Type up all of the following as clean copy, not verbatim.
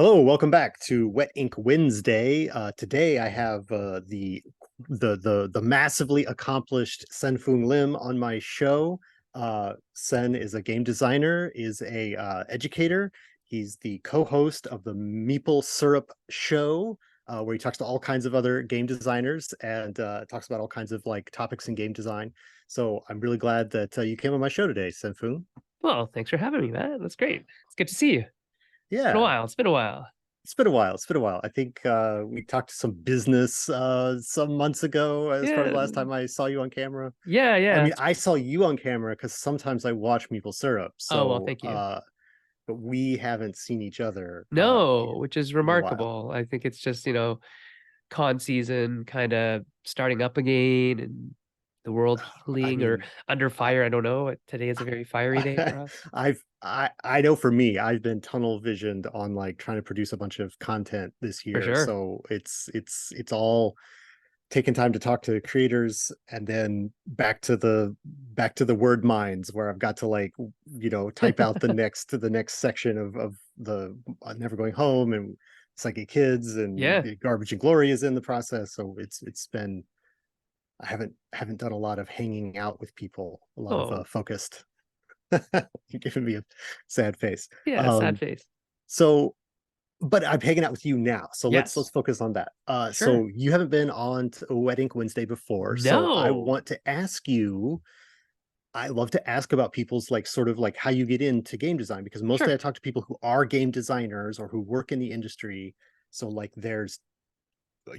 Hello, welcome back to Wet Ink Wednesday. Today I have the massively accomplished Sen-Foong Lim on my show. Sen is a game designer, is a educator. He's the co-host of the Meeple Syrup Show, where he talks to all kinds of other game designers and talks about all kinds of like topics in game design. So I'm really glad that you came on my show today, Sen-Foong. Well, thanks for having me, Matt. That's great. It's good to see you. It's been a Yeah. while. It's been a while. It's been a while. It's been a while. I think we talked to some business some months ago. As probably the Yeah, last time I saw you on camera. yeah, I yeah. mean, I saw you on camera because sometimes I watch Maple Syrup. Oh, well, So, thank you. but we haven't seen each other No, which is in a while. remarkable. I think it's just, con season kind of starting up again and the world I healing or mean, under I, fire. I don't know. Today is a very fiery day for us. I know for me, I've been tunnel visioned on like trying to produce a bunch of content this For year. sure. So it's all taking time to talk to creators and then back to the word mines where I've got to like type out the next section of the never going home and psychic kids and Yeah. the garbage and glory is in the process. So it's been I haven't done a lot of hanging out with people, a lot of Oh, focused. You're giving me a sad face. yeah. Sad um face. so but I'm hanging out with you now, so let's Yes. focus on that. Sure. So you haven't been on to Wedding Wednesday before, so I No. want to ask you. I love to ask about people's like sort of like how you get into game design because mostly I Sure. talk to people who are game designers or who work in the industry. So like there's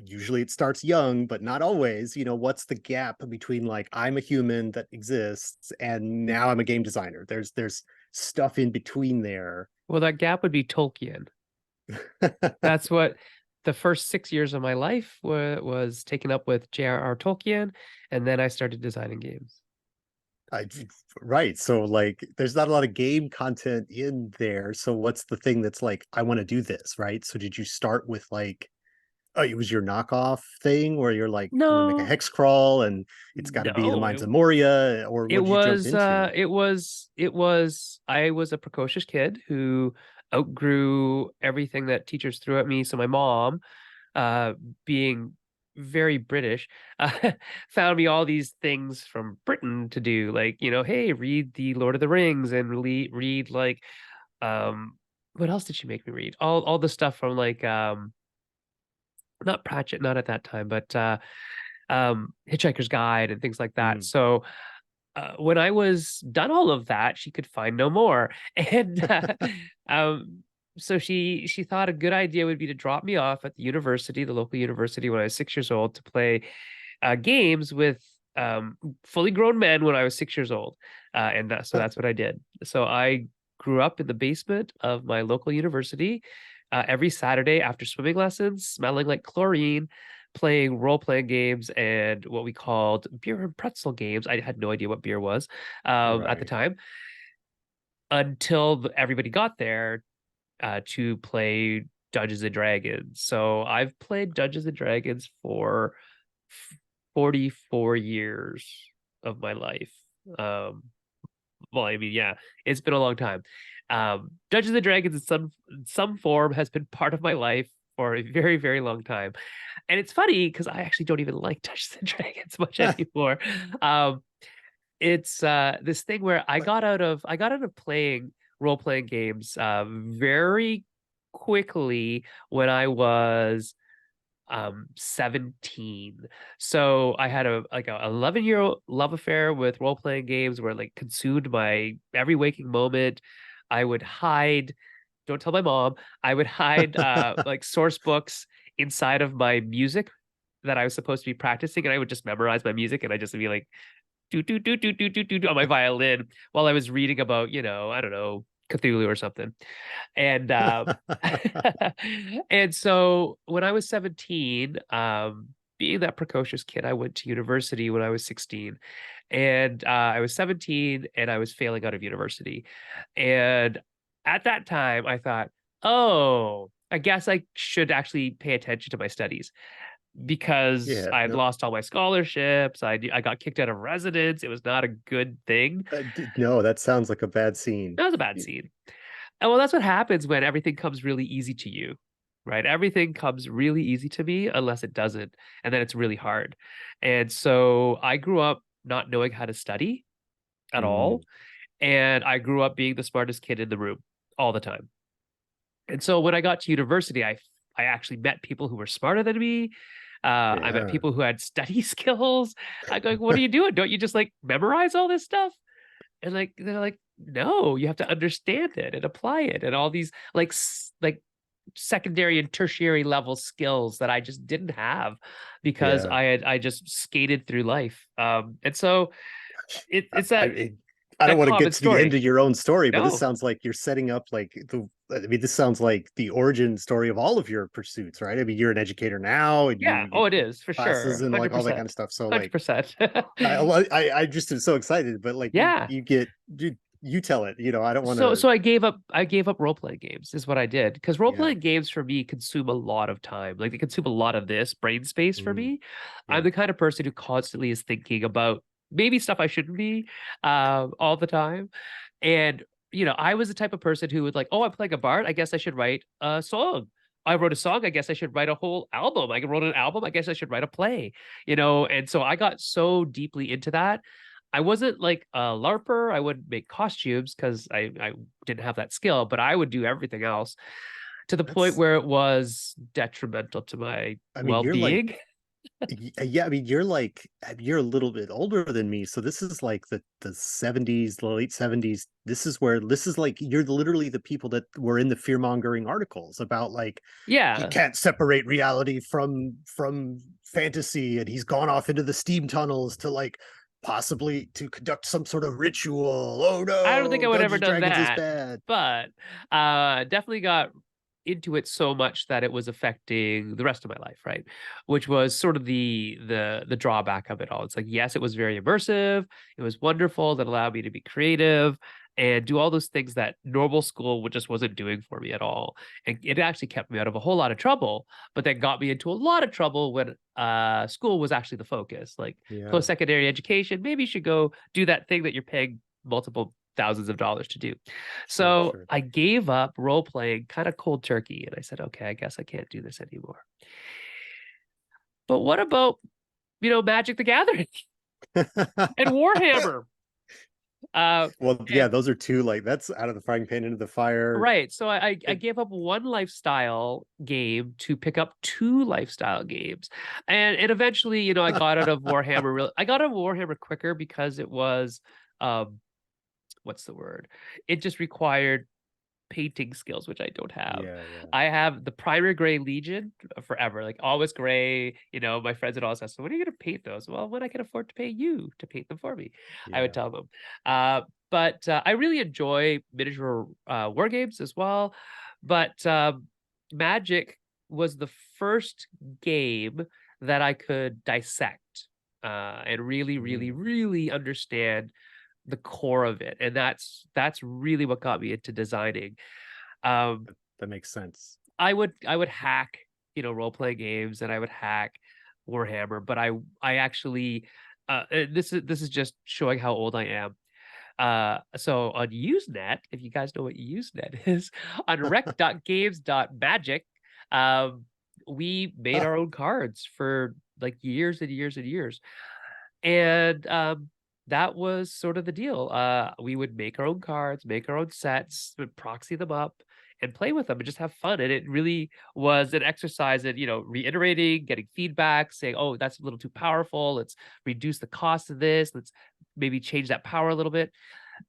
usually it starts young, but not always. What's the gap between like I'm a human that exists and now I'm a game designer? There's stuff in between there. Well, that gap would be Tolkien. That's what the first 6 years of my life was taken up with J.R.R. Tolkien, and then I started designing games. I, right. So like there's not a lot of game content in there. So what's the thing that's like, I want to do this, right? So did you start with like, oh, it was your knockoff thing where you're like, I'm gonna make a No, hex crawl and it's got to be the no, Mines of Moria, or it what did you jump was into? I was a precocious kid who outgrew everything that teachers threw at me. So my mom, uh, being very British, found me all these things from Britain to do, like, hey, read the Lord of the Rings and read like what else did she make me read? All the stuff from like not Pratchett, not at that time, but Hitchhiker's Guide and things like that. Mm. So when I was done all of that, she could find no more. And um, so she thought a good idea would be to drop me off at the university, the local university, when I was 6 years old to play games with fully grown men when I was 6 years old. And so that's what I did. So I grew up in the basement of my local university every Saturday after swimming lessons, smelling like chlorine, playing role-playing games and what we called beer and pretzel games. I had no idea what beer was at the Right. time until everybody got there to play Dungeons and Dragons. So I've played Dungeons and Dragons for 44 years of my life. Um, well, I mean, yeah, it's been a long time. Dungeons and Dragons in some form has been part of my life for a very, very long time. And it's funny because I actually don't even like Dungeons and Dragons much anymore. Um, it's this thing where But I got out of playing role-playing games very quickly when I was 17. So I had a 11-year love affair with role-playing games where it, like, consumed my every waking moment. I would hide, don't tell my mom, I would hide like source books inside of my music that I was supposed to be practicing, and I would just memorize my music, and I just be like do do do do do do do on my violin while I was reading about, I don't know, Cthulhu or something. And and so when I was 17, being that precocious kid, I went to university when I was 16. And I was 17 and I was failing out of university. And at that time, I thought, oh, I guess I should actually pay attention to my studies because yeah, I'd no, lost all my scholarships. I got kicked out of residence. It was not a good thing. no, that sounds like a bad scene. That was a bad scene. And well, that's what happens when everything comes really easy to you, right? Everything comes really easy to me unless it doesn't, and then it's really hard. And so I grew up not knowing how to study at all, Mm, and I grew up being the smartest kid in the room all the time. And so when I got to university, I actually met people who were smarter than me. I met yeah. people who had study skills. I go, what are you doing? Don't you just like memorize all this stuff? And like they're like, no, you have to understand it and apply it, and all these like secondary and tertiary level skills that I just didn't have because Yeah. I just skated through life. And so I, it's that I I don't that want to common get to the end story. of your own story, but this No, sounds like you're setting up like this sounds like the origin story of all of your pursuits, right? I mean, you're an educator now, and yeah, you oh, it is for classes sure, and like hundred all that kind percent, of stuff. So like, 100%. I just am so excited, but like Yeah. you get you tell it. I don't want So to. so I gave up role playing games is what I did, because role Yeah. playing games for me consume a lot of time. Like they consume a lot of this brain space for Mm, me. I'm yeah. the kind of person who constantly is thinking about maybe stuff I shouldn't be all the time. And I was the type of person who would like, oh, I'm playing a bard, I guess I should write a song. I wrote a song, I guess I should write a whole album. I wrote an album, I guess I should write a play. And so I got so deeply into that. I wasn't like a LARPer. I wouldn't make costumes because I didn't have that skill, but I would do everything else to the point That's. where it was detrimental to my I mean, you're like. well-being. Yeah, I mean, you're a little bit older than me, so this is like the 70s, the late 70s. This is like you're literally the people that were in the fear-mongering articles about like he Yeah. can't separate reality from fantasy, and he's gone off into the steam tunnels to like possibly to conduct some sort of ritual. Oh I don't think no, I would ever Dungeons and done Dragons is that, bad. but definitely got into it so much that it was affecting the rest of my life, right? Which was sort of the drawback of it all. It's like, yes, it was very immersive, it was wonderful, that allowed me to be creative and do all those things that normal school just wasn't doing for me at all. And it actually kept me out of a whole lot of trouble, but then got me into a lot of trouble when school was actually the focus. Like Yeah, post-secondary education, maybe you should go do that thing that you're paying multiple thousands of dollars to do. sure, So sure. I gave up role playing kind of cold turkey, and I said, okay, I guess I can't do this anymore. But what about, Magic the Gathering and Warhammer? Uh, Well, yeah, and those are two like that's out of the frying pan into the fire. right, so I gave up one lifestyle game to pick up two lifestyle games, and eventually, I got out of Warhammer. I got out of Warhammer quicker because it was, um, what's the word? It just required painting skills, which I don't have. Yeah, yeah, I have the Primer Gray Legion forever, like always gray. My friends would always ask, "So when are you going to paint those?" Well, when I can afford to pay you to paint them for me, I would yeah. tell them. But I really enjoy miniature war games as well. But Magic was the first game that I could dissect and really, really, Mm, really understand the core of it, and that's really what got me into designing. um that makes sense. I would hack, role play games, and I would hack Warhammer, but I actually this is just showing how old I am. So on Usenet, if you guys know what Usenet is, on rec.games.magic, um we made Huh. our own cards for like years and years and years. And that was sort of the deal. We would make our own cards, make our own sets, would proxy them up, and play with them and just have fun. And it really was an exercise in, reiterating, getting feedback, saying, "Oh, that's a little too powerful. Let's reduce the cost of this. Let's maybe change that power a little bit."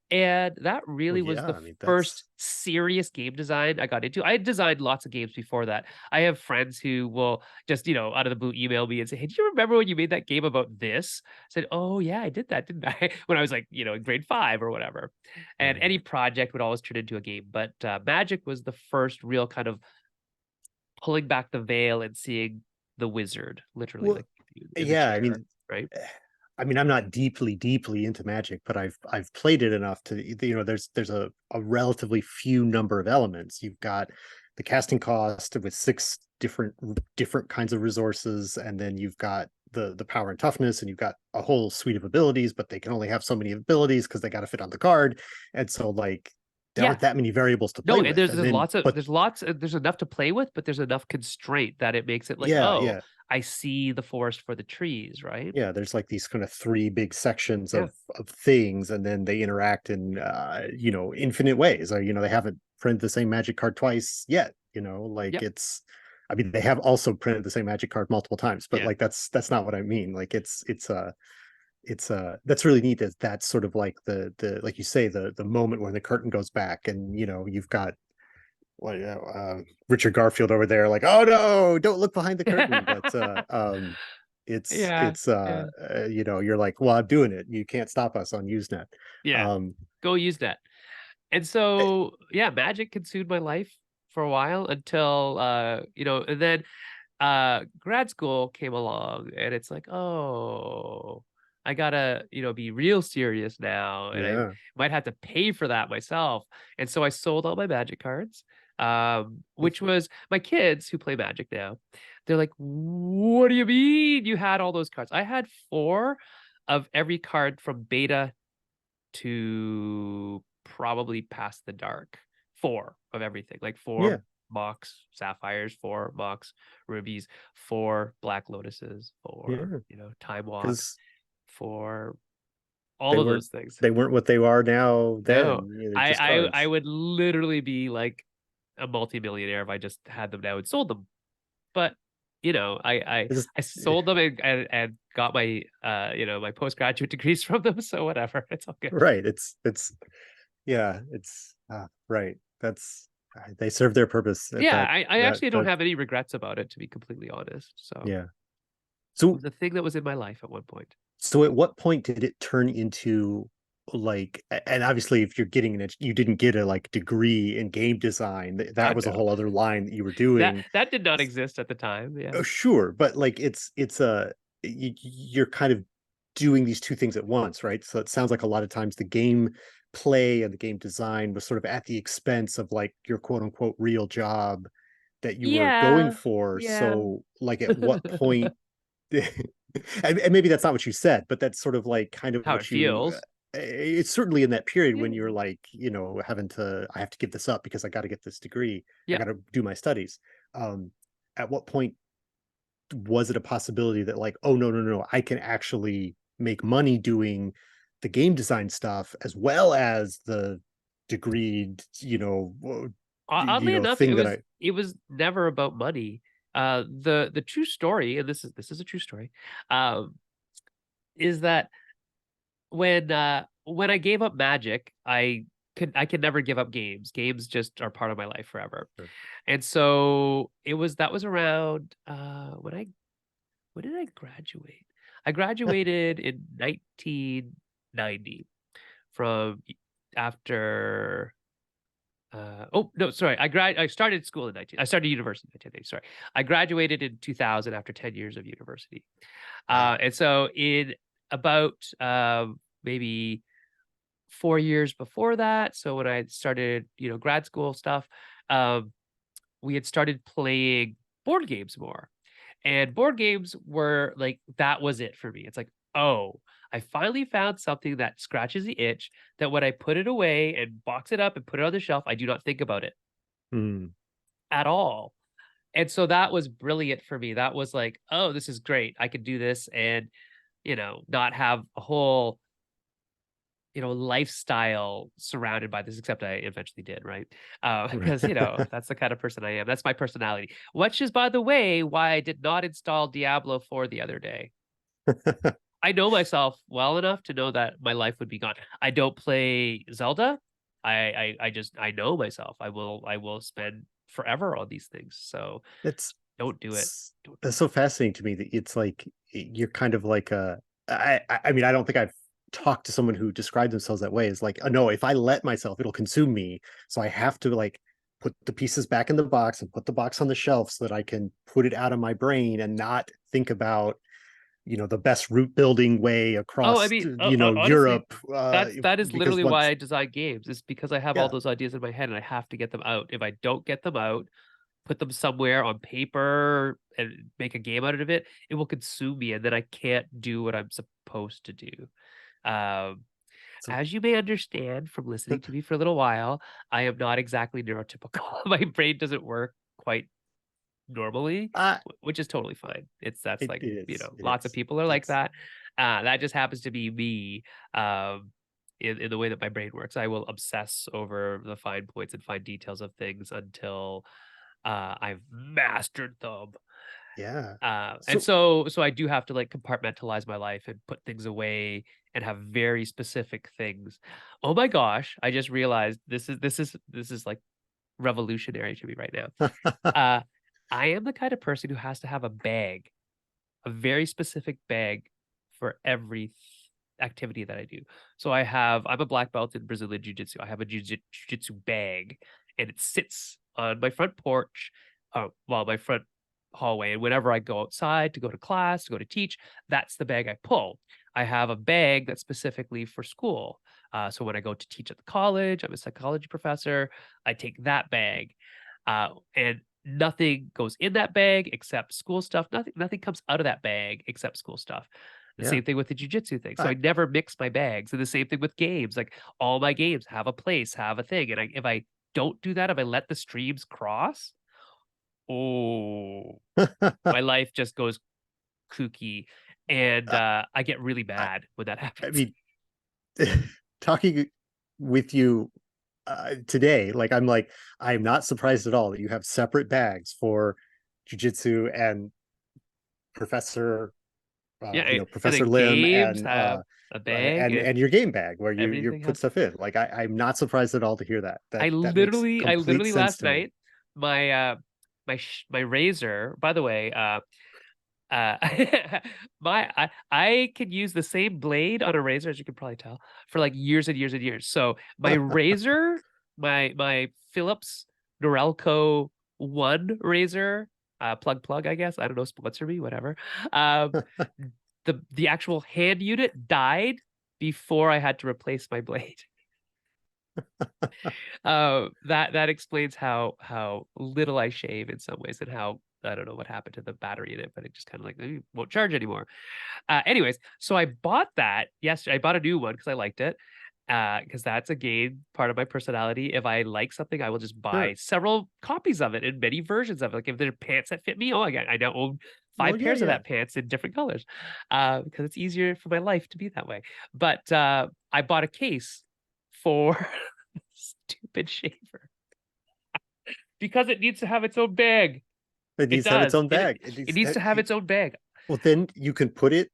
And that Well, really was yeah, the I mean first that's serious game design I got into. I had designed lots of games before that. I have friends who will just, out of the blue email me and say, "Hey, do you remember when you made that game about this?" I said, "Oh yeah, I did that, didn't I?" When I was like, in grade 5 or whatever. And right. any project would always turn into a game. But Magic was the first real kind of pulling back the veil and seeing the wizard, literally, Well, like in the yeah, chair, right? I mean, I'm not deeply into Magic, but I've played it enough to there's a relatively few number of elements. You've got the casting cost with six different kinds of resources, and then you've got the power and toughness, and you've got a whole suite of abilities, but they can only have so many abilities because they got to fit on the card. And so like there aren't that many variables to No, play and with. And then, but there's enough to play with, but there's enough constraint that it makes it like, yeah, oh, yeah. I see the forest for the trees, right? Yeah, there's like these kind of three big sections Yeah. of things, and then they interact in infinite ways. Or they haven't printed the same magic card twice yet. Like Yep. it's. I mean, they have also printed the same magic card multiple times, but Yeah. like that's not what I mean. Like it's that's really neat. That's sort of like the like you say the moment when the curtain goes back, and you've got what Richard Garfield over there, like, oh no, don't look behind the curtain. But it's Yeah. it's Yeah. you're like, well, I'm doing it. You can't stop us on Usenet. Yeah. Um, Go use that. And eh, so, yeah, magic consumed my life for a while until and then grad school came along and it's like, oh, I gotta, be real serious now, and I yeah, might have to pay for that myself. And so I sold all my magic cards, which was my kids who play magic now. They're like, what do you mean you had all those cards? I had four of every card from beta to probably past the dark. Four of everything, like yeah, four mox sapphires, four mox rubies, four black lotuses, four, yeah. time walk, Because four they all of weren't those things. they weren't what they are now. No, Then they're just I cards. would literally be like a multimillionaire if I just had them now and sold them. But It's just, I sold them and got my my postgraduate degrees from them. So whatever, it's all good. right. It's yeah. It's right. That's they serve their purpose at Yeah, that I that actually don't that have any regrets about it, to be completely honest. So yeah. it So was a thing that was in my life at one point. So at what point did it turn into like and obviously if you're getting an you didn't get a like degree in game design, that was a No, whole other line that you were that doing. that did not exist at the time. Yeah. Oh, sure, but like it's a you're kind of doing these two things at once, right? So it sounds like a lot of times the game play and the game design was sort of at the expense of like your quote unquote real job that you were going Yeah. for. Yeah. So like at what point and maybe that's not what you said, but that's sort of like kind of How it what you. feels. It's certainly in that period when Yeah. you're like, I have to give this up because I got to get this degree. I Yeah. got to do my studies. Um, at what point was it a possibility that like, oh no, no, no, I can actually make money doing the game design stuff as well as the degreed, Oddly enough, thing that I. it was never about money. The true story, and this is a true story, um, is that when I gave up magic, I could never give up games. Games just are part of my life forever. Sure. And so that was around when did I graduate? I graduated in 1990 from after oh no, sorry. I started school in 19 I started university in 1990, sorry. I graduated in 2000 after 10 years of university. Wow. And so in about maybe 4 years before that, so when I started, grad school stuff, um, we had started playing board games more. And board games were like, that was it for me. It's like, oh, I finally found something that scratches the itch that when I put it away and box it up and put it on the shelf, I do not think about it Hmm. at all. And so that was brilliant for me. That was like, oh, this is great. I could do this and, not have a whole, lifestyle surrounded by this, except I eventually did, right? Because, that's the kind of person I am. That's my personality. Which is, by the way, why I did not install Diablo 4 the other day. I know myself well enough to know that my life would be gone. I don't play Zelda. I just I know myself. I will spend forever on these things. So That's don't do it. it's Don't do that's it. so fascinating to me that it's like you're kind of like a. I mean, I don't think I've talked to someone who described themselves that way. Is like, oh no, if I let myself, it'll consume me. So I have to like put the pieces back in the box and put the box on the shelf so that I can put it out of my brain and not think about the best route building way Oh, I across mean, honestly, Europe that is because literally why once I design games. Is because I have all yeah those ideas in my head and I have to get them out. If I don't get them out, put them somewhere on paper and make a game out of it, it will consume me, and then I can't do what I'm supposed to do. Um, So as you may understand from listening to me for a little while, I am not exactly neurotypical. My brain doesn't work quite normally, uh which is totally fine. That's it like, is. It lots of is. people are like That's that. That just happens to be me. In the way that my brain works, I will obsess over the fine points and fine details of things until I've mastered them. yeah. And So so I do have to like compartmentalize my life and put things away and have very specific things. Oh my gosh, I just realized this is like revolutionary to me right now. Uh, I am the kind of person who has to have a bag, a very specific bag for every activity that I do. So I'm a black belt in Brazilian Jiu-Jitsu. I have a Jiu-Jitsu bag and it sits on my front porch, well, my front hallway. And whenever I go outside to go to class, to go to teach, that's the bag I pull. I have a bag that's specifically for school. So when I go to teach at the college, I'm a psychology professor, I take that bag. And nothing goes in that bag except school stuff. Nothing comes out of that bag except school stuff. The yeah. same thing with the jujitsu thing. So I I never mix my bags. And the same thing with games. Like all my games have a place, have a thing. And if I don't do that, if I let the streams cross, oh, my life just goes kooky. And I I get really I mad when that I happens. mean talking with you today, I'm not surprised at all that you have separate bags for jujitsu and Professor Yeah. And Professor then Lim games have a bag and and your game bag where you everything put has. stuff in. I'm not surprised at all to hear that. That makes I complete literally sense last to me. night, my my razor, by the way, uh I could use the same blade on a razor, as you can probably tell, for like years and years and years. So my razor, my Philips Norelco one razor, plug, I guess. I don't know, sponsor me, whatever. Um the actual hand unit died before I had to replace my blade. That explains how little I shave in some ways and how I don't know what happened to the battery in it, but it just kind of like won't charge anymore. Anyways, so I bought that yesterday. I bought a new one because I liked it. Because that's again part of my personality. If I like something, I will just buy Sure. several copies of it and many versions of it. Like if there are pants that fit me, oh, I now own Well, five yeah, pairs of yeah. that pants in different colors. Because it's easier for my life to be that way. But I bought a case for stupid shaver because it needs to have its own bag. It It needs to have its does. own It bag. It it needs needs to have its own bag. well, then you can put it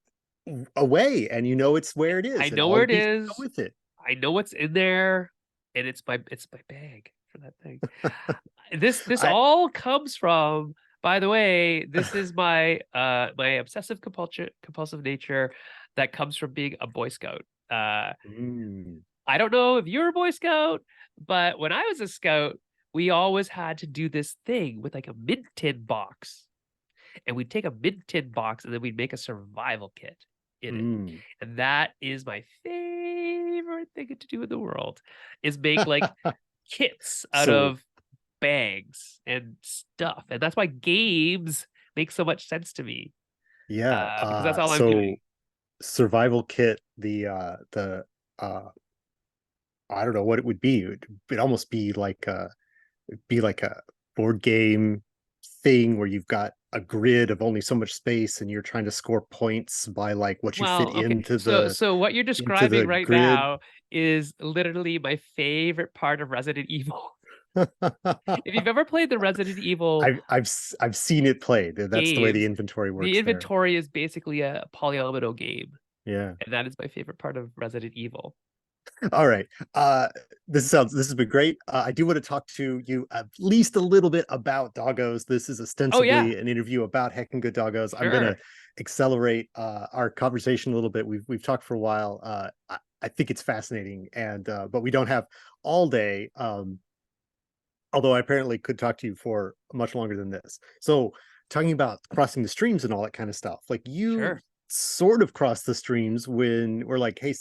away, and you know it's where it I is, and know all where the it pieces go is. with it. I know what's in there, and it's my bag for that thing. This I all comes from, by the way, this is my obsessive compulsive nature that comes from being a Boy Scout. Mm. I don't know if you're a Boy Scout, but when I was a scout, we always had to do this thing with like a mid tin box. And we'd take a mid tin box and then we'd make a survival kit in it. Mm. And that is my favorite thing to do in the world is make like kits out So of bags and stuff. And that's why games make so much sense to me. yeah, Because that's all I'm so doing. survival kit, the I don't know what it would be. It'd almost be like a board game thing where you've got a grid of only so much space and you're trying to score points by like what you fit Well, okay. So what you're into describing the right grid. now is literally my favorite part of Resident Evil. If you've ever played the Resident Evil I've seen it played. That's the way the games, inventory the works there. inventory is basically a polyomino game, Yeah. and that is my favorite part of Resident Evil. All right. This has been great. I do want to talk to you at least a little bit about Doggos. This is Oh yeah, ostensibly an interview about Heckin' Good Doggos. I'm gonna sure. accelerate our conversation a little bit. We've talked for a while. I think it's fascinating, and but we don't have all day. Although I apparently could talk to you for much longer than this. So talking about crossing the streams and all that kind of stuff, like you Sure. sort of cross the streams when we're like, hey,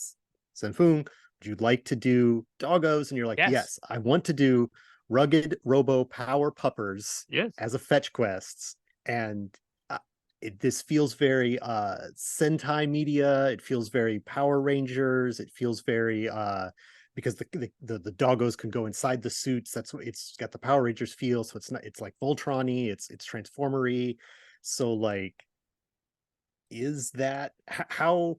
Sen-Foong, would you like to do Doggos? And you're like, Yes. yes, I want to do rugged Robo Power Puppers Yes. as a fetch quests. And this feels very Sentai media. It feels very Power Rangers. It feels very because the doggos can go inside the suits. That's what it's got the Power Rangers feel. So it's not, it's like Voltron-y, it's Transformery. So like, is that how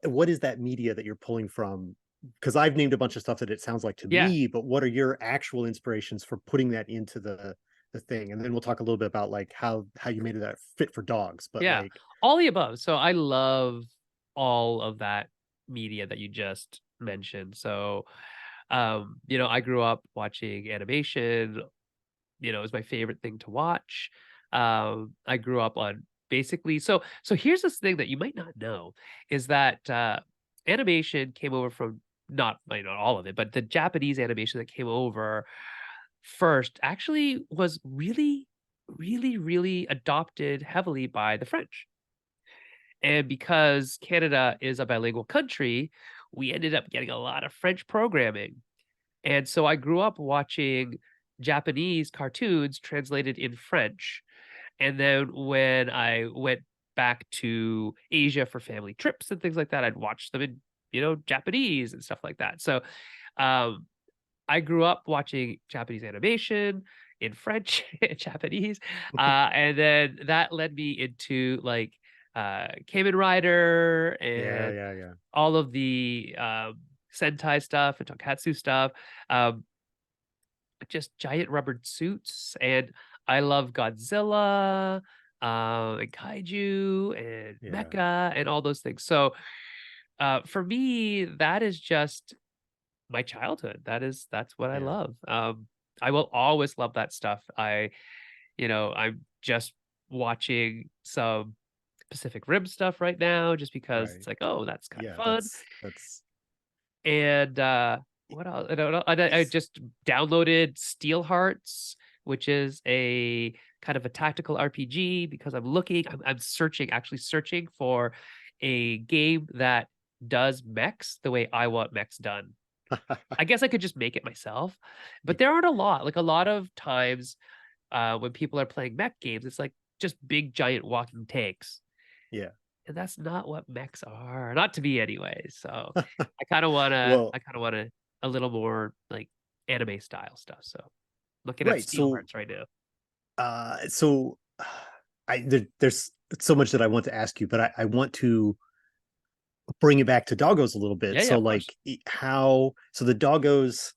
what is that media that you're pulling from? Because I've named a bunch of stuff that it sounds like to Yeah, me, but what are your actual inspirations for putting that into the thing? And then we'll talk a little bit about like how you made that fit for dogs. But yeah, like, all the above. So I love all of that media that you just mentioned. So, I grew up watching animation. It was my favorite thing to watch. I grew up on basically so here's this thing that you might not know is that animation came over from not all of it, but the Japanese animation that came over first actually was really, really, really adopted heavily by the French. And because Canada is a bilingual country, we ended up getting a lot of French programming. And so I grew up watching Japanese cartoons translated in French. And then when I went back to Asia for family trips and things like that, I'd watch them in, Japanese and stuff like that. So um, I grew up watching Japanese animation in French and Japanese. And then that led me into like Kamen Rider yeah, and yeah, yeah, all of the Sentai stuff and Tonkatsu stuff. Um, just giant rubbered suits, and I love Godzilla, and kaiju, and yeah, mecha, and all those things. So, for me, that is just my childhood. That's what I yeah. love. I will always love that stuff. I'm just watching some Pacific Rim stuff right now, just because it's Right. like, oh, that's kind of Yeah, fun. that's And, what else? I don't know. I it's just downloaded Steel Hearts, which is a kind of a tactical RPG because I'm searching, actually searching for a game that does mechs the way I want mechs done. I guess I could just make it myself, but there aren't a lot. Like a lot of times, when people are playing mech games, it's like just big giant walking tanks. yeah. And that's not what mechs are, not to me anyway. So Well, I kinda wanna a little more like anime style stuff. So looking at right. Steel So Hearts right now. so there's so much that I want to ask you, but I want to bring it back to doggos a little bit. Yeah, yeah, So of course. like how so the doggos,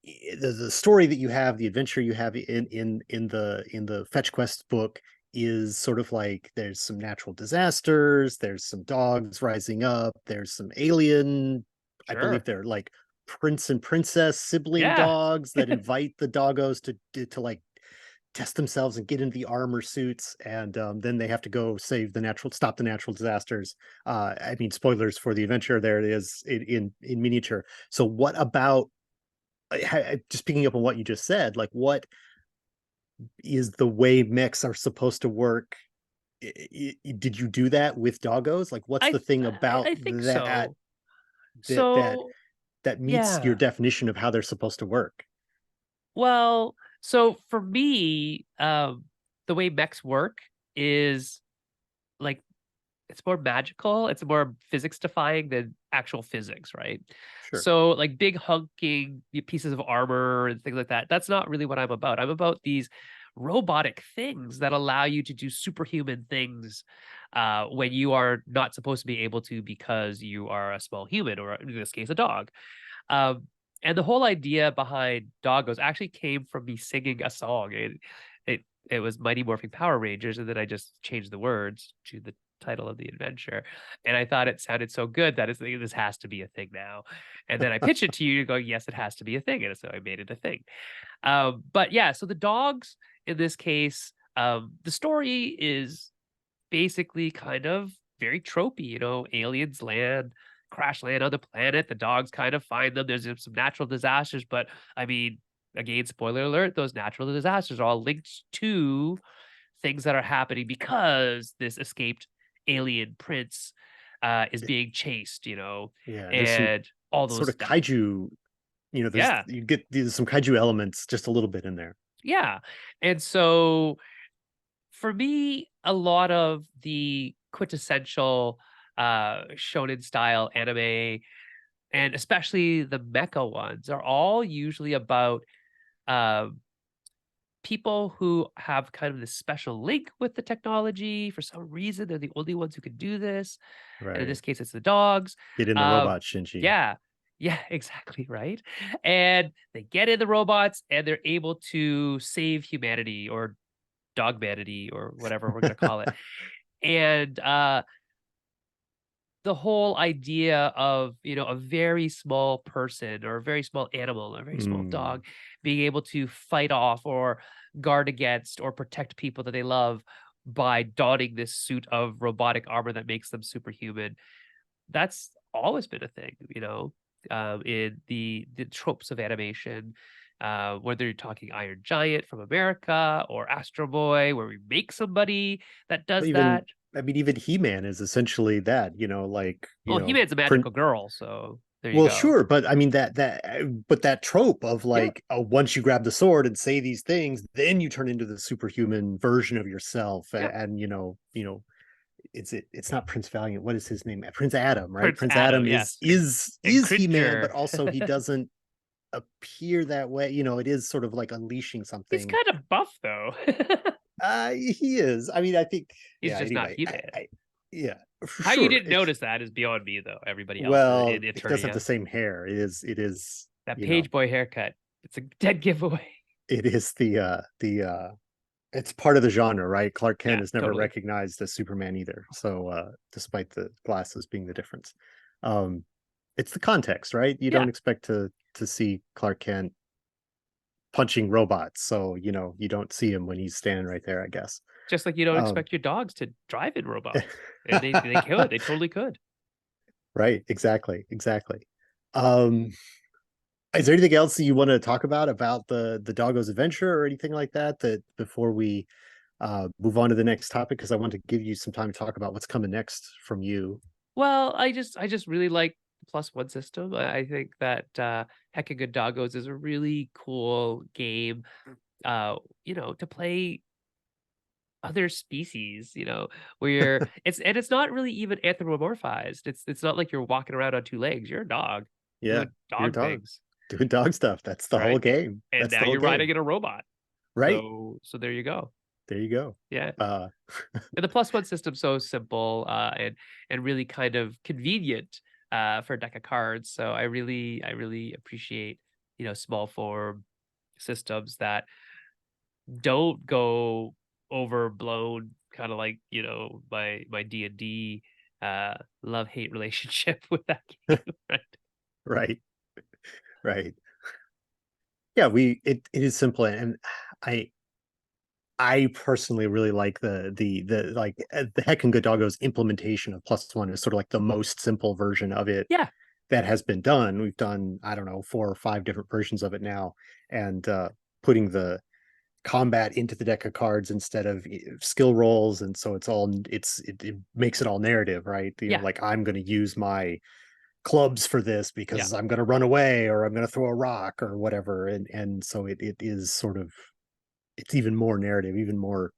the story that you have, the adventure you have in the fetch quest book is sort of like there's some natural disasters, there's some dogs rising up, there's some alien, I believe Sure. they're like prince and princess sibling Yeah. dogs that invite the doggos to like test themselves and get into the armor suits, and then they have to go stop the natural disasters. I mean, spoilers for the adventure, there it is in miniature. So what about just picking up on what you just said, like what is the way mechs are supposed to work? Did you do that with doggos? Like, what's I the th thing about I think that so. that that So, that meets your yeah. definition of how they're supposed to work? Well, so for me, the way mechs work is like it's more magical, it's more physics defying than actual physics, right? Sure. So, like, big hulking pieces of armor and things like that, that's not really what I'm about. I'm about these robotic things that allow you to do superhuman things, when you are not supposed to be able to because you are a small human, or in this case, a dog. And the whole idea behind Doggos actually came from me singing a song. It was Mighty Morphin Power Rangers, and then I just changed the words to the title of the adventure. And I thought it sounded so good that this has to be a thing now. And then I pitched it to you, going, yes, it has to be a thing. And so I made it a thing. But yeah, so the dogs in this case, the story is basically kind of very tropey, aliens land, crash land on the planet, the dogs kind of find them. There's some natural disasters, but I mean, again, spoiler alert, those natural disasters are all linked to things that are happening because this escaped alien prince is It- being chased, yeah, there's some and all those sort of stuff. kaiju. Yeah. There's some kaiju elements just a little bit in there. Yeah. And so For me, a lot of the quintessential shonen style anime, and especially the mecha ones, are all usually about um people who have kind of this special link with the technology. For some reason, they're the only ones who can do this. And in Right. this case, it's the dogs. Get in the Um, robot, Shinji. yeah, yeah, exactly right. And they get in the robots, and they're able to save humanity or dogmanity or whatever we're gonna call it. And the whole idea of, a very small person or a very small animal or a very small Mm, dog being able to fight off or guard against or protect people that they love by donning this suit of robotic armor that makes them superhuman. That's always been a thing, in the tropes of animation. Whether you're talking Iron Giant from America or Astro Boy, where we make somebody that does even that. I mean, even He-Man is essentially that, Well, He-Man's a magical girl, so there you well, go. sure, but I mean but that trope of Yeah. like, once you grab the sword and say these things, then you turn into the superhuman version of yourself, Yeah. and it's not Prince Valiant. What is his name? Prince Adam, right? Prince Prince Adam, Adam is yes, is and is He-Man, but Cringer. also he doesn't appear that way. It is sort of like unleashing He's something. kind of buff though. He is. I mean, I think, He's yeah. just not Anyway, He-Man. yeah, for How you sure. didn't notice that is beyond me though. Everybody else in Well, he does have Eternia. the same hair. It is, That page boy haircut. It's a dead giveaway. it is it's part of the genre, right? Clark Yeah, Kent is never totally. recognized as Superman either. So, despite the glasses being the difference, um, it's the context, right? You Yeah. don't expect to see Clark Kent punching robots, so you don't see him when he's standing right there, I guess. Just like you don't Um, expect your dogs to drive in robots. And they could. They totally could. right, exactly. Um, is there anything else that you want to talk about the Doggos adventure or anything like that before we move on to the next topic? Because I want to give you some time to talk about what's coming next from you. Well, I just really like the plus one system. I think that Heckin' Good Doggos is a really cool game uh, to play other species, where it's not really even anthropomorphized. It's not like you're walking around on two legs. You're a dog Yeah, doing you're a dog dog things, doing dog stuff. That's the whole right? game. And That's now the whole you're riding game. in a robot. Right. So there you go. There you go. Yeah. Uh, And the plus one system's so simple and really kind of convenient for a deck of cards. So I really appreciate, small form systems that don't go overblown, kind of like, my D&D love-hate relationship with that game, right? right. Right. Yeah, it is simple, and I I personally really like the Heck and Good Doggo's implementation of plus one is sort of like the most simple version of it Yeah, that has been done. We've done, I don't know, 4 or 5 different versions of it now, and putting the combat into the deck of cards instead of skill rolls, and so it makes it all narrative, right? yeah, Like, I'm going to use my clubs for this yeah, because I'm going to run away, or I'm going to throw a rock or whatever, and so it is sort of, it's even more narrative, even more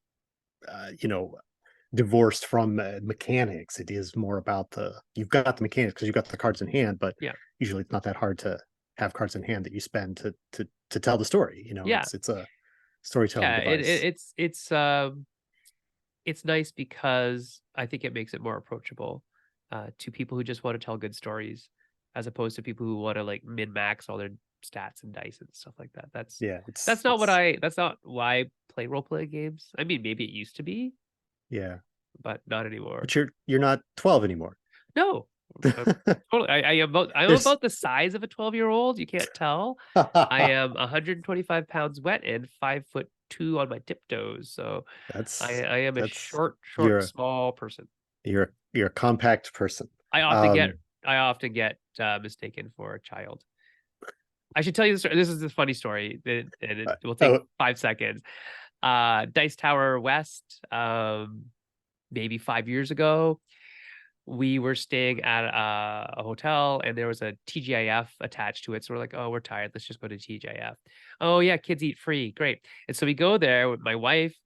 uh, you know divorced from mechanics. It is more about you've got the mechanics because you've got the cards in hand, but yeah, usually it's not that hard to have cards in hand that you spend to tell the story. yeah, It's a storytelling yeah. It, it device. it's nice because I think it makes it more approachable to people who just want to tell good stories, as opposed to people who want to like min max all their stats and dice and stuff like that. That's Yeah, that's not what I that's not why I play role playing games. I mean, maybe it used to be, yeah, but not anymore. but you're not 12 anymore. No, totally. I'm There's about the size of a 12-year-old. You can't tell. I am 125 pounds wet and 5'2" on my tiptoes. So that's I am a that's short, you're small person. you're a compact person. I often get um I often get mistaken for a child. I should tell you this. This is a funny story, and it will take oh 5 seconds. Dice Tower West, maybe 5 years ago, we were staying at a hotel, and there was a TGIF attached to it. So we're like, oh, we're tired. Let's just go to TGIF. Oh yeah, kids eat free. Great. And so we go there with my wife,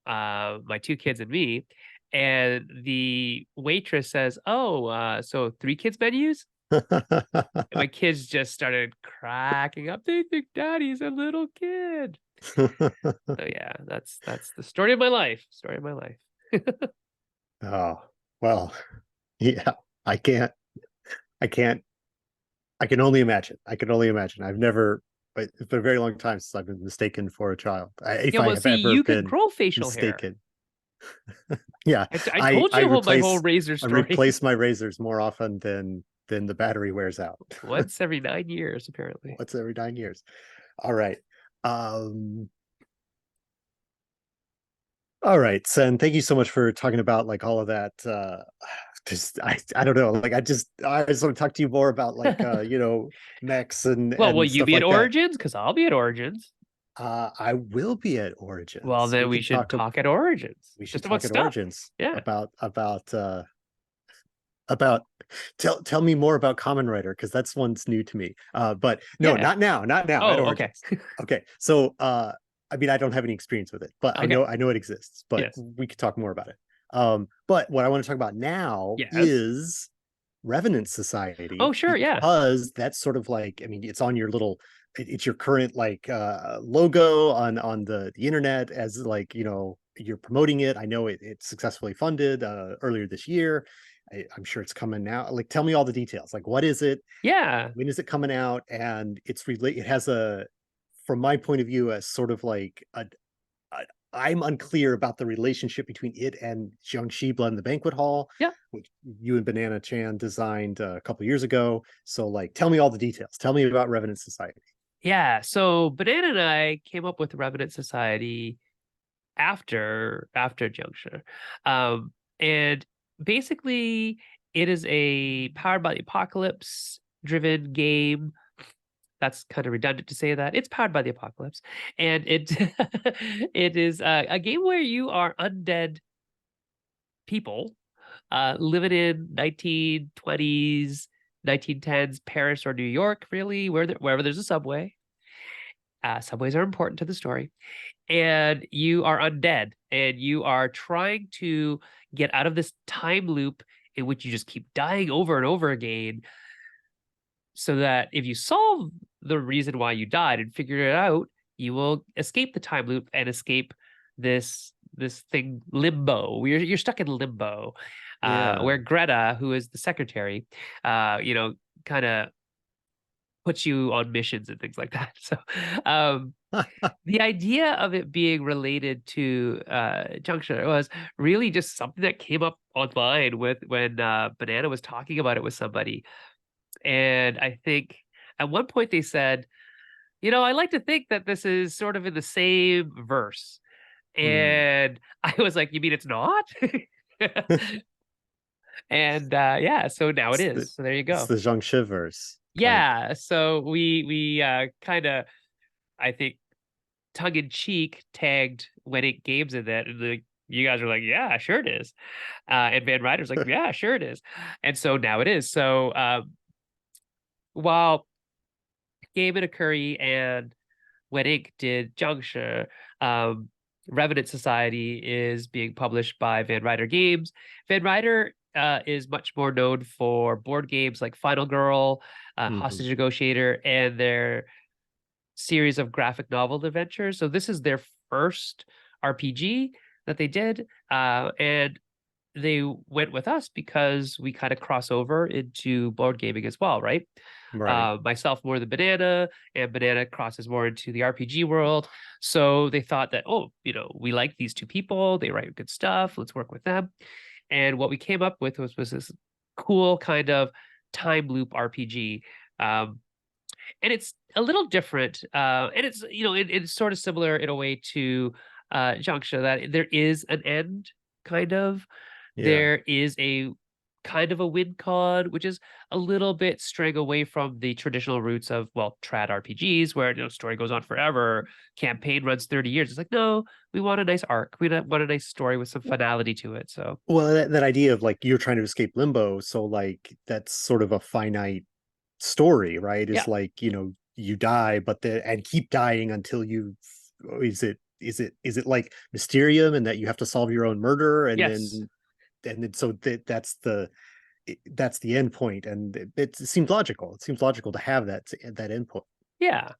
my two kids and me, and the waitress says, "Oh, so 3 kids menus?" And my kids just started cracking up. They think daddy's a little kid. So yeah, that's the story of my life. Story of my life. Oh, well, yeah, I can't, I can't, I can only imagine. I can only imagine. I've never, but it's been a very long time since I've been mistaken for a child. If Yeah, I well, have see, ever you can been grow facial hair. mistaken. Yeah, I told I you my whole replace razor I story. replace my razors more often than the battery wears out. Once every 9 years, apparently. Once every 9 years. All right. Um, all right, Sen, thank you so much for talking about like all of that. Just I don't know, like I just want to talk to you more about like mechs Well, will and you stuff be at like that. Origins? Because I'll be at Origins. I will be at Well, Origins. then we should talk at Origins. We should Just about talk at stuff. Origins Yeah. about tell me more about Common Writer because that's one's new to me. But no, Yeah. not now at Oh, okay. Origins. Okay, so I mean I don't have any experience with it, but Okay. I know it exists. But Yes. we could talk more about it. But what I want to talk about now Yes. is Revenant Oh, Society sure. Yeah. because that's sort of like I mean it's on your little it's your current like logo on the internet as like you're promoting it. I know it's successfully funded earlier this year. I'm sure it's coming now. Like, tell me all the details. Like, what is it? Yeah. When is it coming out? And it's really, it has from my point of view, a sort of like a I'm unclear about the relationship between it and Jiangxi Blood in the Banquet Hall, Yeah. which you and Banana Chan designed a couple years ago. So, like, tell me all the details. Tell me about Revenant Society. Yeah. So Banana and I came up with Revenant Society after Juncture. And basically it is a powered by the apocalypse driven game. That's kind of redundant to say that. It's powered by the apocalypse. And it it is a game where you are undead people living in 1920s, 1910s Paris or New York, really, wherever there's a subway. Subways are important to the story. And you are undead and you are trying to get out of this time loop in which you just keep dying over and over again, so that if you solve the reason why you died and figure it out, you will escape the time loop and escape this thing limbo. You're stuck in limbo, Yeah. where Greta, who is the secretary, kind of puts you on missions and things like that. So um, the idea of it being related to Juncture was really just something that came up online with when Banana was talking about it with somebody. And I think at one point they said, I like to think that this is sort of in the same verse. Hmm. And I was like, you mean it's not? And yeah, so now it It's is. So there you it's go. the Zhangshivers. Like, Yeah, so we kind of, I think, tongue in cheek tagged Winning Games in that, and you guys are like, yeah, sure it is. And Van Ryder's like, yeah, sure it is. And so now it is. So while Game and a Curry and When Ink did Juncture, Revenant Society is being published by Van Ryder Games. Van Ryder is much more known for board games like Final Girl, mhm, Hostage Negotiator, and their series of graphic novel adventures. So this is their first RPG that they did, and they went with us because we kind of cross over into board gaming as well, right? right. Myself more than Banana, and Banana crosses more into the RPG world. So they thought that, oh, we like these two people. They write good stuff. Let's work with them. And what we came up with was this cool kind of time loop RPG. Um, and it's a little different. And it's, it's sort of similar in a way to Junction, that there is an end, kind of. Yeah. There is a kind of a win con, which is a little bit straying away from the traditional roots of, well, trad RPGs, where story goes on forever, campaign runs 30 years. It's like, no, we want a nice arc. We want a nice story with some finality to it. So Well, that idea of like you're trying to escape limbo, so like that's sort of a finite story, right? Is yeah, like, you die, but and keep dying until you is it is it like Mysterium and that you have to solve your own murder, and Yes. then so that's the end point, and it seems logical. It seems logical to have that input. Yeah.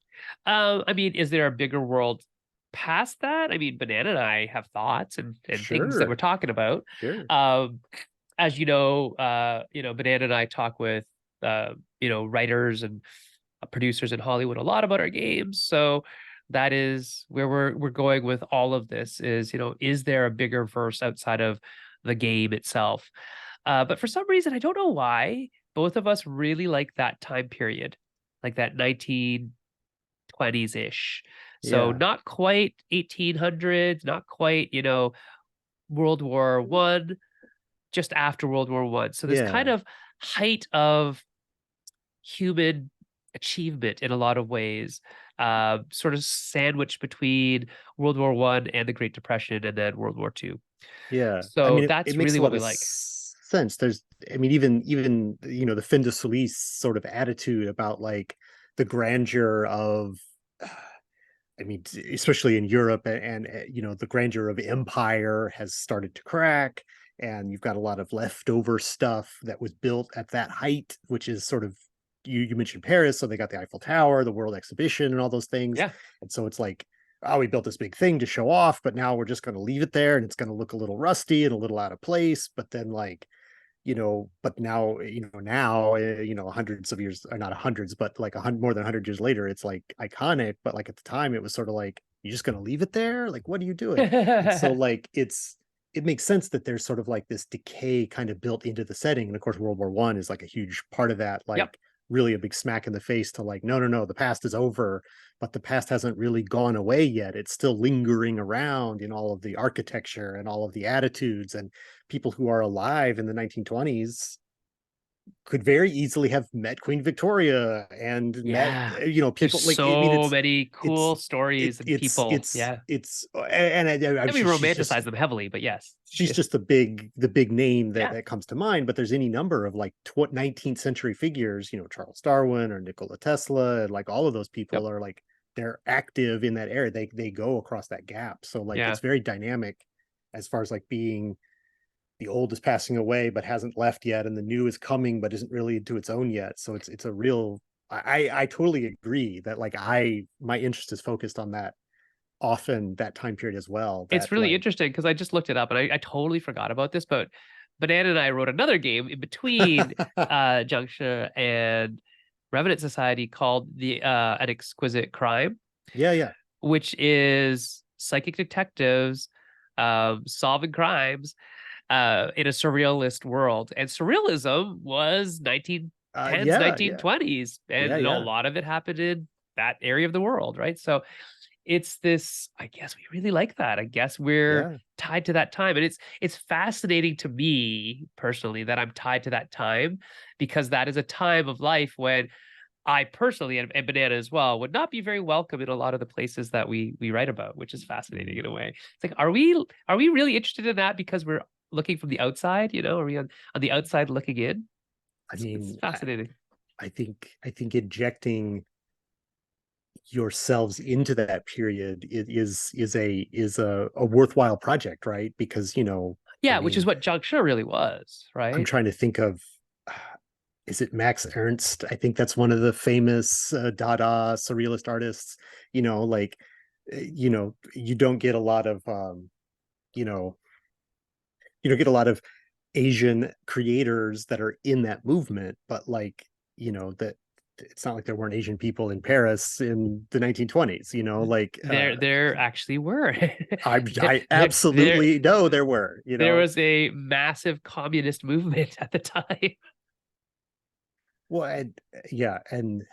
I mean, is there a bigger world past that? I mean, Banana and I have thoughts and things that we're Sure, talking about. sure. Um, as you know, Banana and I talk with writers and producers in Hollywood a lot about our games. So that is where we're going with all of this is, is there a bigger verse outside of the game itself? But for some reason, I don't know why, both of us really like that time period, like that 1920s ish. So Yeah, not quite 1800s, not quite, World War One, just after World War One. So this kind yeah, of height of human achievement in a lot of ways, sort of sandwiched between World War One and the Great Depression and then World War Two. yeah. I So mean, it that's makes really a what lot we of like. sense. There's, I mean, even the fin de Solis sort of attitude about like the grandeur of, I mean, especially in Europe, and the grandeur of empire has started to crack, and you've got a lot of leftover stuff that was built at that height, which is sort of, you mentioned Paris, so they got the Eiffel Tower, the World Exhibition, and all those things, Yeah. and so it's like, oh, we built this big thing to show off, but now we're just going to leave it there, and it's going to look a little rusty and a little out of place, but then like, but now, hundreds of years, or not hundreds, but like more than 100 years later, it's like iconic. But like at the time, it was sort of like, you're just going to leave it there? Like, what are you doing? And so like, it makes sense that there's sort of like this decay kind of built into the setting. And of course, World War One is like a huge part of that, Yep. like really a big smack in the face to like, no, no, no, the past is over, but the past hasn't really gone away yet. It's still lingering around in all of the architecture and all of the attitudes, and people who are alive in the 1920s could very easily have met Queen Victoria and met, Yeah. There's people like, I mean, so many it's cool stories and people. Yeah. and And we she's just, romanticize them heavily, but yes. she's Yeah. just the big name that Yeah. that comes to mind. But there's any number of like 19th century figures, Charles Darwin or Nikola Tesla, and like all of those Yep. people are like, they're active in that era. They go across that gap, so like Yeah. it's very dynamic as far as like being, the old is passing away but hasn't left yet, and the new is coming but isn't really into its own yet. So it's a real, I totally agree that like, my interest is focused on that, often that time period as well, It's that really like, interesting because I just looked it up and I totally forgot about this, but Banana and I wrote another game in between Juncture and Revenant Society called the An Exquisite Crime, yeah, yeah, which is psychic detectives solving crimes in a surrealist world. And surrealism was 1910s, yeah, yeah, 1920s, and yeah, a yeah, lot of it happened in that area of the world, right? So it's this, I guess we really like that. I guess we're yeah. tied to that time. And it's fascinating to me personally that I'm tied to that time, because that is a time of life when I personally, and Banana as well, would not be very welcome in a lot of the places that we write about, which is fascinating in a way. It's like, are we really interested in that because we're looking from the outside? Are we on the outside looking in? I It's mean, fascinating. I think injecting yourselves into that period is a worthwhile project, right? Because I Yeah, which is mean, what Juncture really was, I'm right? trying to think of, is it Max Ernst? I think that's one of the famous Dada surrealist artists. Like, you don't get a lot of, you know, you don't get a lot of Asian creators that are in that movement, but like, that it's not like there weren't Asian people in Paris in the 1920s, like, There actually were. there, I there, there, absolutely know there were, there was a massive communist movement at the time. well, yeah, and I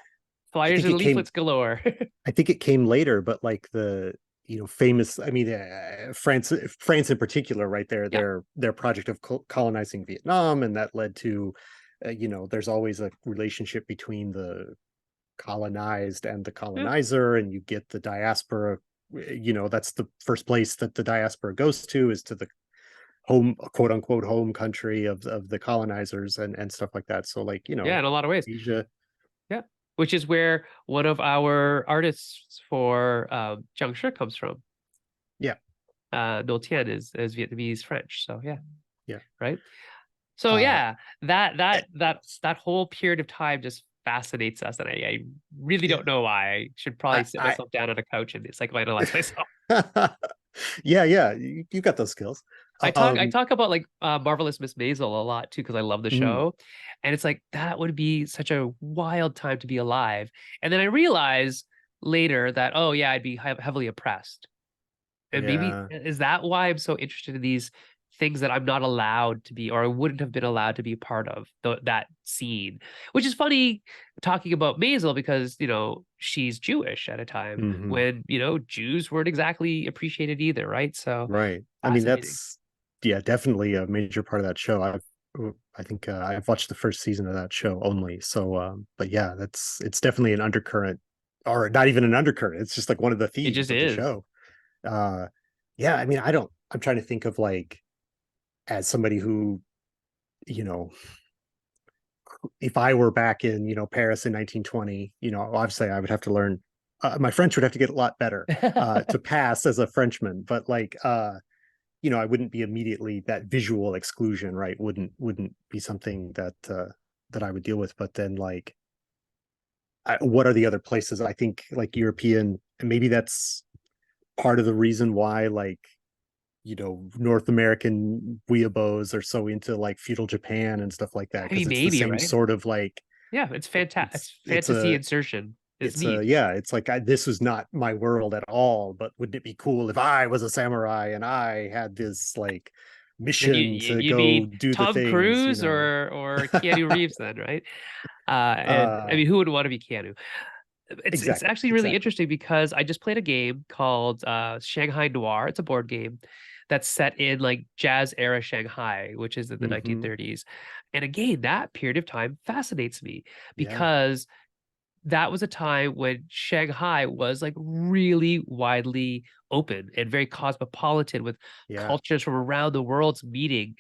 Flyers think and it came leaflets galore. I think it came later, but like the, famous, I mean, France in particular, right there, Yeah. their project of colonizing Vietnam, and that led to, there's always a relationship between the colonized and the Yeah. colonizer, and you get the diaspora. That's the first place that the diaspora goes to, is to the home, quote unquote, home country of the colonizers, and stuff like that. So like, Yeah, in a lot of ways. Asia. Yeah. Which is where one of our artists for Juncture comes from. Yeah. No Tien is Vietnamese French. So yeah, Yeah. right. So Uh, yeah, that whole period of time just fascinates us, and I really yeah. don't know why. I should probably sit I myself down on a couch and psychoanalyze myself. yeah, yeah, you got those skills. I Um, talk about like Marvelous Miss Maisel a lot too because I love the mm, show, and it's like that would be such a wild time to be alive. And then I realize later that oh yeah, I'd be heavily oppressed, and maybe yeah. is that why I'm so interested in these things that I'm not allowed to be, or I wouldn't have been allowed to be a part of that scene. Which is funny talking about Maisel because she's Jewish at a time Hmm. when Jews weren't exactly appreciated either, right? So Right. I mean, fascinating. that's yeah, definitely a major part of that show. I think I've watched the first season of that show only. So, but yeah, it's definitely an undercurrent, or not even an undercurrent. It's just like one of the It themes just of the is. show. Uh, yeah, I mean, I don't. I'm trying to think of like as somebody who, you know, if I were back in Paris in 1920, obviously I would have to learn. My French would have to get a lot better to pass as a Frenchman. But like, I wouldn't be immediately that visual exclusion, right? Wouldn't be something that I would deal with. But then like, what are the other places? I think like European, and maybe that's part of the reason why like North American weeaboos are so into like feudal Japan and stuff like that I because mean, it's the maybe, same right? sort of like Yeah, it's fantastic. It's it's fantasy a insertion. It's it's a neat. yeah, it's like this was not my world at all, but wouldn't it be cool if I was a samurai and I had this like Then mission to you go need do the Tom things, Cruise or Keanu Reeves then, right? And I uh mean, who would want to be Keanu? It's exactly, actually really exactly. interesting because I just played a game called Shanghai Noir. It's a board game that's set in like jazz era Shanghai, which is in the Hmm. 1930s. And again, that period of time fascinates me Yeah, because that was a time when Shanghai was like really widely open and very cosmopolitan with yeah, cultures from around the world's meeting.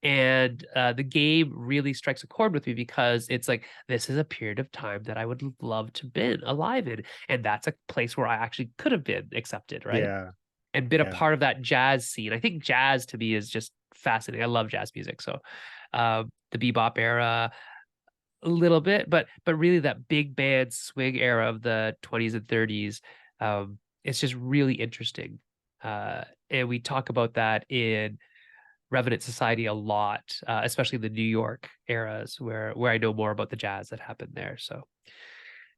And the game really strikes a chord with me because it's like this is a period of time that I would love to been alive in, and that's a place where I actually could have been accepted, right? yeah, And been a yeah, part of that jazz scene. I think jazz to me is just fascinating. I love jazz music, so the bebop era, a little bit, but really that big band swing era of the 20s and 30s. It's just really interesting. And we talk about that in Revenant Society a lot, especially the New York eras where I know more about the jazz that happened there. So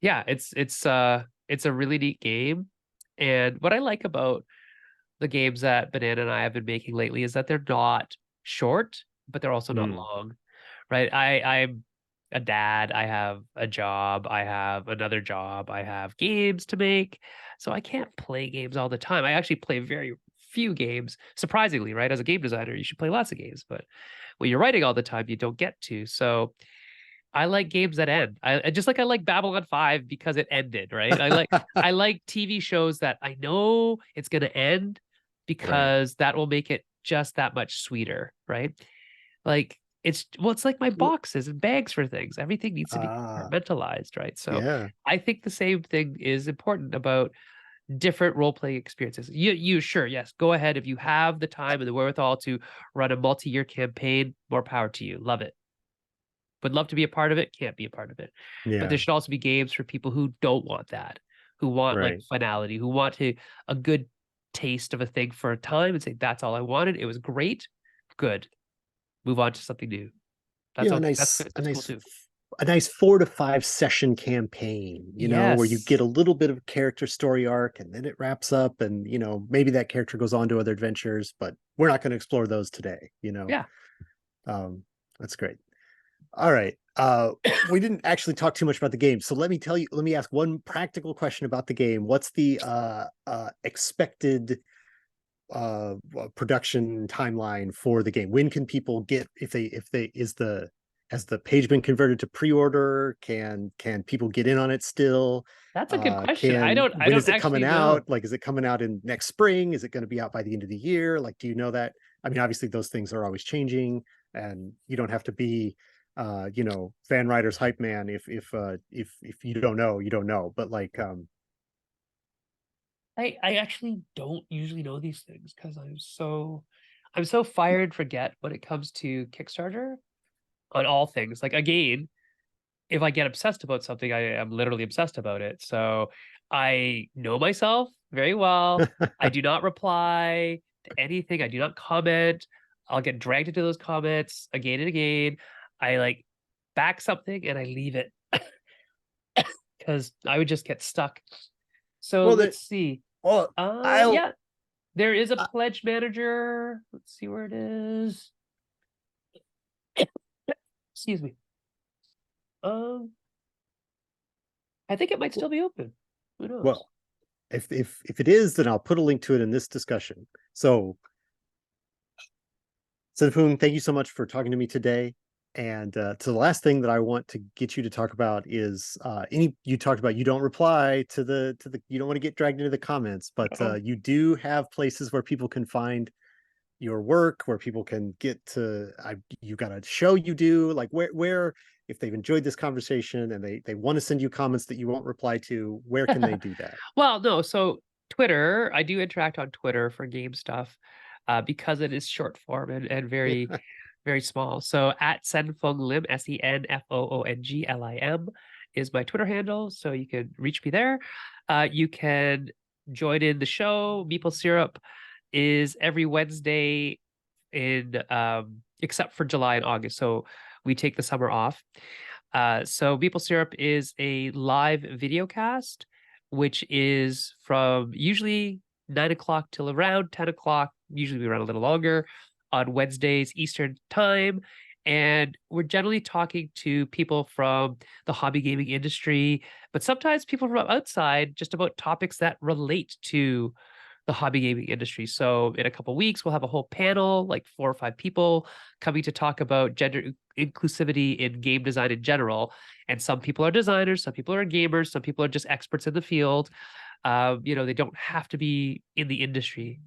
yeah, it's a really neat game. And what I like about the games that Banana and I have been making lately is that they're not short, but they're also not mm, long, right? I'm a dad, I have a job, I have another job, I have games to make. So I can't play games all the time. I actually play very few games, surprisingly, right? As a game designer, you should play lots of games, but when you're writing all the time, you don't get to. So I like games that end. I just like I like Babylon 5 because it ended, right? I like TV shows that I know it's gonna end right. because that will make it just that much sweeter, right? Like it's like my Well, boxes and bags for things. Everything needs to be ah, compartmentalized, right? So yeah, I think the same thing is important about different role playing experiences. You sure, yes, go ahead if you have the time and the wherewithal to run a multi-year campaign, more power to you. Love it. Would love to be a part of it, can't be a part of it. But there yeah, should also be games for people who don't want that, who want like right. finality, who want to a good taste of a thing for a time and say, that's all I wanted. It was great. Good. Move on to something new. That's A okay. nice, That's cool too. a nice 4 to 5 session campaign, where you get Yes. a little bit of character story arc and then it wraps up and maybe that character goes on to other adventures, but we're not going to explore those today. Yeah. Um, that's great. All right. We didn't actually talk too much about the game. So let me ask one practical question about the game. What's the expected production timeline for the game? When can people get, if they is the has the page been converted to pre-order? Can people get in on it still? That's a good question. Can I When don't is it coming actually out? know. Like, is it coming out in next spring? Is it going to be out by the end of the year? Like, do you know that? I mean, obviously those things are always changing, and you don't have to be Van Ryder's hype man. If you don't know, you don't know. But like, I actually don't usually know these things because I'm so fire and forget when it comes to Kickstarter on all things. Like again, if I get obsessed about something, I am literally obsessed about it. So I know myself very well. I do not reply to anything. I do not comment. I'll get dragged into those comments again and again. I like back something and I leave it because I would just get stuck. So Well, let's see. well, I'll Yeah, there is a I, pledge manager. Let's see where it is. Excuse me. Um, I think it might still be open. Who knows? well, if it is, then I'll put a link to it in this discussion. So, Sen-Foong, thank you so much for talking to me today. And so the last thing that I want to get you to talk about is you talked about you don't reply to the you don't want to get dragged into the comments, but Oh. you do have places where people can find your work, where people can get to you got a show you do, like where if they've enjoyed this conversation and they want to send you comments that you won't reply to, where can they do that? Well, no. So Twitter, I do interact on Twitter for game stuff, because it is short form and very, very small. So at Sen-Foong Lim, SenFoongLim is my Twitter handle. So you can reach me there. You can join in the show. Maple Syrup is every Wednesday in except for July and August. So we take the summer off. So Maple Syrup is a live video cast, which is from usually 9 o'clock till around 10 o'clock. Usually we run a little longer on Wednesdays Eastern time. And we're generally talking to people from the hobby gaming industry, but sometimes people from outside just about topics that relate to the hobby gaming industry. So in a couple weeks, we'll have a whole panel, like 4 or 5 people coming to talk about gender inclusivity in game design in general. And some people are designers, some people are gamers, some people are just experts in the field. They don't have to be in the industry.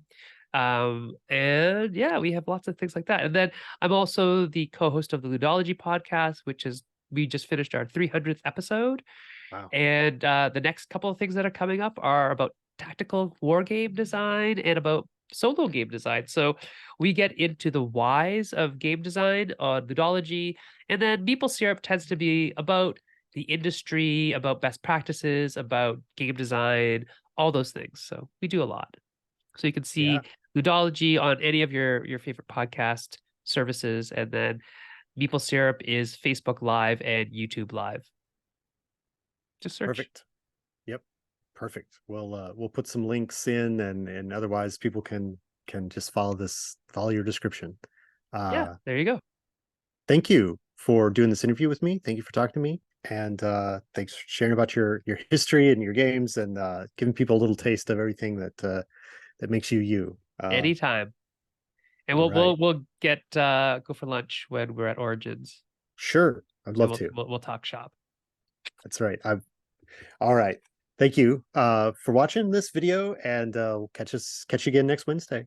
And yeah, we have lots of things like that. And then I'm also the co-host of the Ludology podcast, which is we just finished our 300th episode. Wow. And the next couple of things that are coming up are about tactical war game design and about solo game design. So we get into the whys of game design on Ludology, and then Maple Syrup tends to be about the industry, about best practices, about game design, all those things. So we do a lot. So you can Yeah, see Ludology on any of your favorite podcast services, and then Maple Syrup is Facebook Live and YouTube Live. Just search. perfect. Yep, perfect. We'll put some links in, and otherwise people can just follow your description. Yeah, there you go. Thank you for doing this interview with me. Thank you for talking to me, and thanks for sharing about your history and your games, and giving people a little taste of everything that makes you you. Anytime. And All we'll right, we'll we'll get go for lunch when we're at Origins, sure, I'd and love we'll to. we'll, we'll talk shop. That's right. All right. Thank you for watching this video, and we'll catch you again next Wednesday.